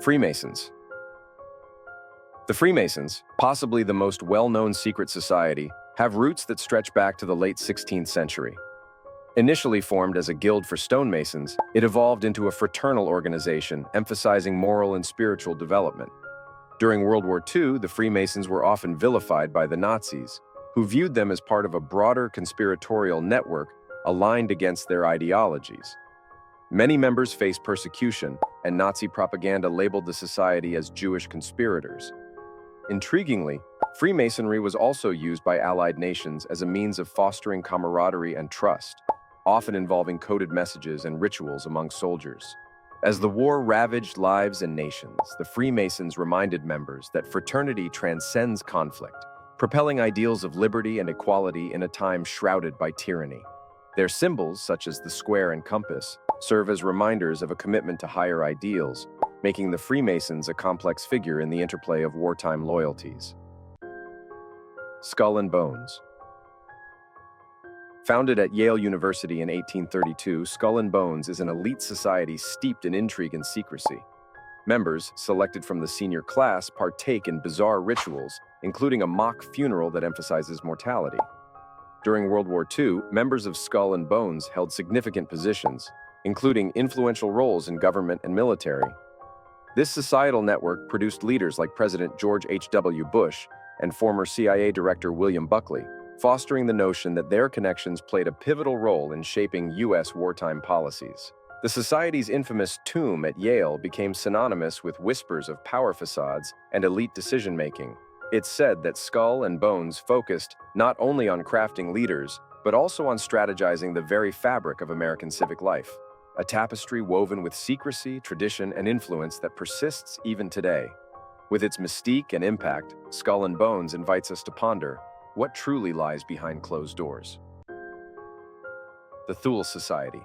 Freemasons. The Freemasons, possibly the most well-known secret society, have roots that stretch back to the late 16th century. Initially formed as a guild for stonemasons, it evolved into a fraternal organization emphasizing moral and spiritual development. During World War II, the Freemasons were often vilified by the Nazis, who viewed them as part of a broader conspiratorial network aligned against their ideologies. Many members faced persecution, and Nazi propaganda labeled the society as Jewish conspirators. Intriguingly, Freemasonry was also used by Allied nations as a means of fostering camaraderie and trust, often involving coded messages and rituals among soldiers. As the war ravaged lives and nations, the Freemasons reminded members that fraternity transcends conflict, propelling ideals of liberty and equality in a time shrouded by tyranny. Their symbols, such as the square and compass, serve as reminders of a commitment to higher ideals, making the Freemasons a complex figure in the interplay of wartime loyalties. Skull and Bones. Founded at Yale University in 1832, Skull and Bones is an elite society steeped in intrigue and secrecy. Members, selected from the senior class, partake in bizarre rituals, including a mock funeral that emphasizes mortality. During World War II, members of Skull and Bones held significant positions, including influential roles in government and military. This societal network produced leaders like President George H.W. Bush and former CIA Director William Buckley, fostering the notion that their connections played a pivotal role in shaping U.S. wartime policies. The society's infamous tomb at Yale became synonymous with whispers of power facades and elite decision-making. It's said that Skull and Bones focused not only on crafting leaders, but also on strategizing the very fabric of American civic life, a tapestry woven with secrecy, tradition, and influence that persists even today. With its mystique and impact, Skull and Bones invites us to ponder what truly lies behind closed doors. The Thule Society.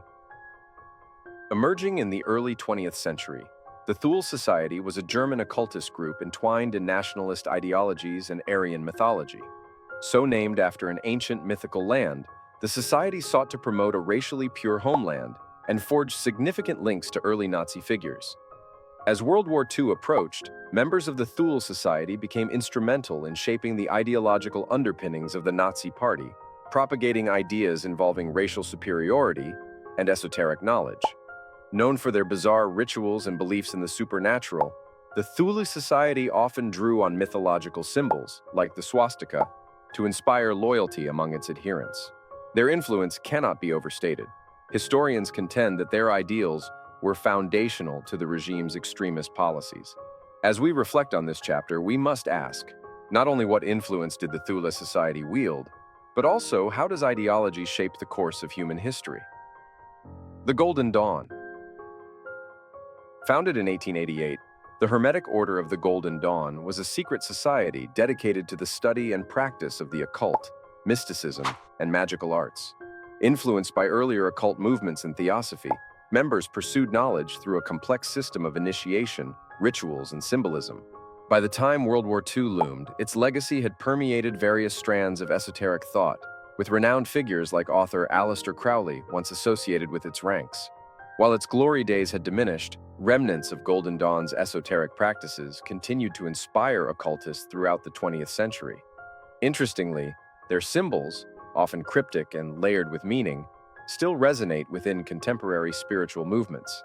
Emerging in the early 20th century, the Thule Society was a German occultist group entwined in nationalist ideologies and Aryan mythology. So named after an ancient mythical land, the society sought to promote a racially pure homeland and forged significant links to early Nazi figures. As World War II approached, members of the Thule Society became instrumental in shaping the ideological underpinnings of the Nazi Party, propagating ideas involving racial superiority and esoteric knowledge. Known for their bizarre rituals and beliefs in the supernatural, the Thule Society often drew on mythological symbols, like the swastika, to inspire loyalty among its adherents. Their influence cannot be overstated. Historians contend that their ideals were foundational to the regime's extremist policies. As we reflect on this chapter, we must ask, not only what influence did the Thule Society wield, but also how does ideology shape the course of human history? The Golden Dawn. Founded in 1888, the Hermetic Order of the Golden Dawn was a secret society dedicated to the study and practice of the occult, mysticism, and magical arts. Influenced by earlier occult movements and theosophy, members pursued knowledge through a complex system of initiation, rituals, and symbolism. By the time World War II loomed, its legacy had permeated various strands of esoteric thought, with renowned figures like author Aleister Crowley once associated with its ranks. While its glory days had diminished, remnants of Golden Dawn's esoteric practices continued to inspire occultists throughout the 20th century. Interestingly, their symbols, often cryptic and layered with meaning, still resonate within contemporary spiritual movements.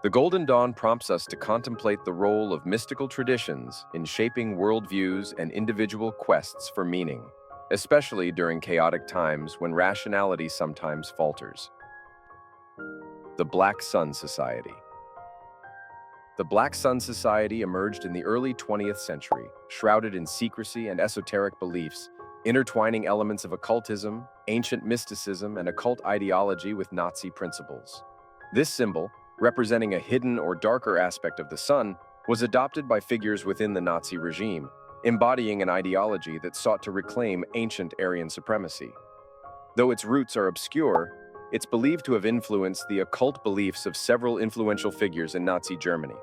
The Golden Dawn prompts us to contemplate the role of mystical traditions in shaping worldviews and individual quests for meaning, especially during chaotic times when rationality sometimes falters. The Black Sun Society. The Black Sun Society emerged in the early 20th century, shrouded in secrecy and esoteric beliefs, intertwining elements of occultism, ancient mysticism, and occult ideology with Nazi principles. This symbol, representing a hidden or darker aspect of the sun, was adopted by figures within the Nazi regime, embodying an ideology that sought to reclaim ancient Aryan supremacy. Though its roots are obscure, it's believed to have influenced the occult beliefs of several influential figures in Nazi Germany,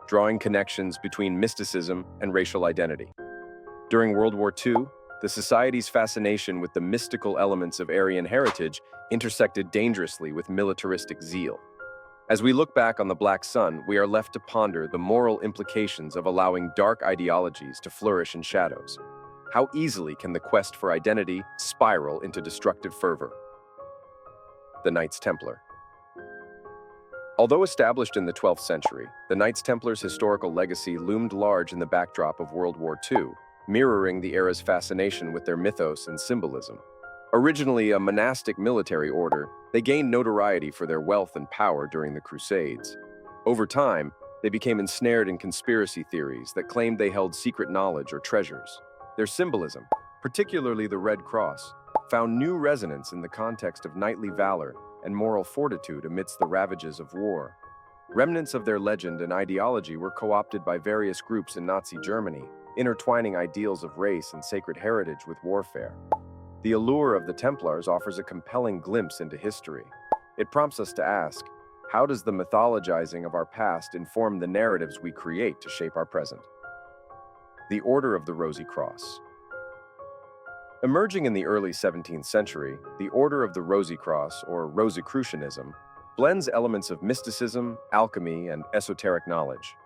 drawing connections between mysticism and racial identity. During World War II, the Society's fascination with the mystical elements of Aryan heritage intersected dangerously with militaristic zeal. As we look back on the Black Sun, we are left to ponder the moral implications of allowing dark ideologies to flourish in shadows. How easily can the quest for identity spiral into destructive fervor? The Knights Templar. Although established in the 12th century, the Knights Templars' historical legacy loomed large in the backdrop of World War II, mirroring the era's fascination with their mythos and symbolism. Originally a monastic military order, they gained notoriety for their wealth and power during the Crusades. Over time, they became ensnared in conspiracy theories that claimed they held secret knowledge or treasures. Their symbolism, particularly the Red Cross, found new resonance in the context of knightly valor and moral fortitude amidst the ravages of war. Remnants of their legend and ideology were co-opted by various groups in Nazi Germany, intertwining ideals of race and sacred heritage with warfare. The allure of the Templars offers a compelling glimpse into history. It prompts us to ask, how does the mythologizing of our past inform the narratives we create to shape our present? The Order of the Rosy Cross. Emerging in the early 17th century, the Order of the Rosy Cross, or Rosicrucianism, blends elements of mysticism, alchemy, and esoteric knowledge.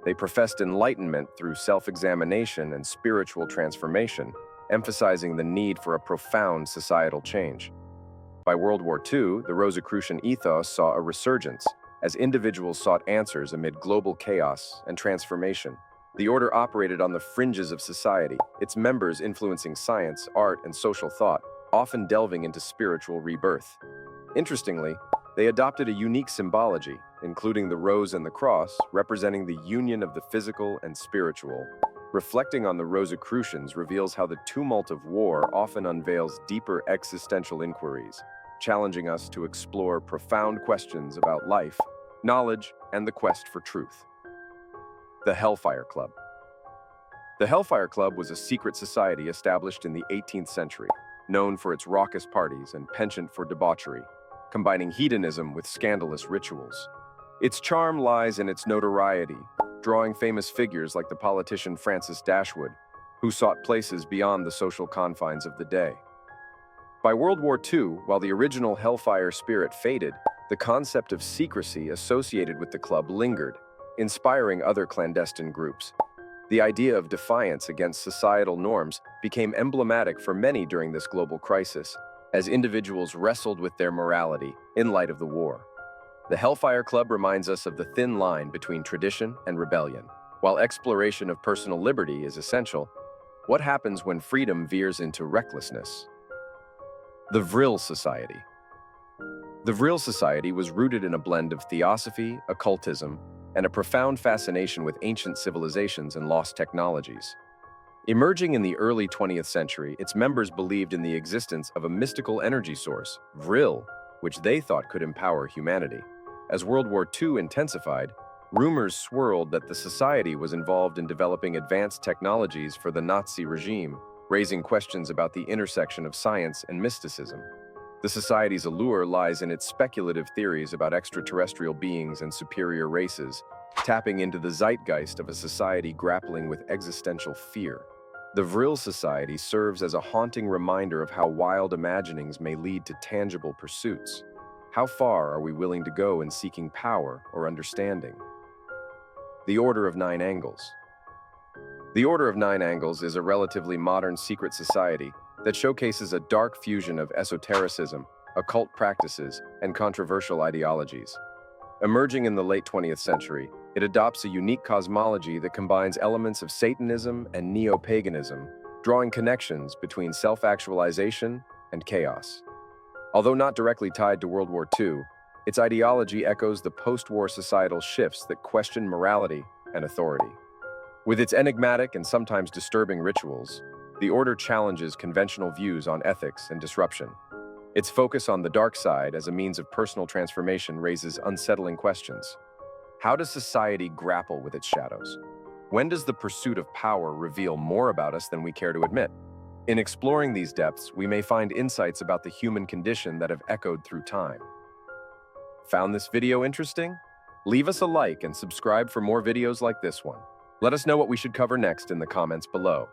They professed enlightenment through self-examination and spiritual transformation, emphasizing the need for a profound societal change. By World War II, the Rosicrucian ethos saw a resurgence as individuals sought answers amid global chaos and transformation. The order operated on the fringes of society, its members influencing science, art, and social thought, often delving into spiritual rebirth. Interestingly, they adopted a unique symbology, including the rose and the cross, representing the union of the physical and spiritual. Reflecting on the Rosicrucians reveals how the tumult of war often unveils deeper existential inquiries, challenging us to explore profound questions about life, knowledge, and the quest for truth. The Hellfire Club. The Hellfire Club was a secret society established in the 18th century, known for its raucous parties and penchant for debauchery, combining hedonism with scandalous rituals. Its charm lies in its notoriety, drawing famous figures like the politician Francis Dashwood, who sought places beyond the social confines of the day. By World War II, while the original Hellfire spirit faded, the concept of secrecy associated with the club lingered, inspiring other clandestine groups. The idea of defiance against societal norms became emblematic for many during this global crisis, as individuals wrestled with their morality in light of the war. The Hellfire Club reminds us of the thin line between tradition and rebellion. While exploration of personal liberty is essential, what happens when freedom veers into recklessness? The Vril Society. The Vril Society was rooted in a blend of theosophy, occultism, and a profound fascination with ancient civilizations and lost technologies. Emerging in the early 20th century, its members believed in the existence of a mystical energy source, Vril, which they thought could empower humanity. As World War II intensified, rumors swirled that the society was involved in developing advanced technologies for the Nazi regime, raising questions about the intersection of science and mysticism. The society's allure lies in its speculative theories about extraterrestrial beings and superior races, tapping into the zeitgeist of a society grappling with existential fear. The Vril Society serves as a haunting reminder of how wild imaginings may lead to tangible pursuits. How far are we willing to go in seeking power or understanding? The Order of Nine Angles. The Order of Nine Angles is a relatively modern secret society that showcases a dark fusion of esotericism, occult practices, and controversial ideologies. Emerging in the late 20th century, it adopts a unique cosmology that combines elements of Satanism and neo-paganism, drawing connections between self-actualization and chaos. Although not directly tied to World War II, its ideology echoes the post-war societal shifts that question morality and authority. With its enigmatic and sometimes disturbing rituals, the order challenges conventional views on ethics and disruption. Its focus on the dark side as a means of personal transformation raises unsettling questions. How does society grapple with its shadows? When does the pursuit of power reveal more about us than we care to admit? In exploring these depths, we may find insights about the human condition that have echoed through time. Found this video interesting? Leave us a like and subscribe for more videos like this one. Let us know what we should cover next in the comments below.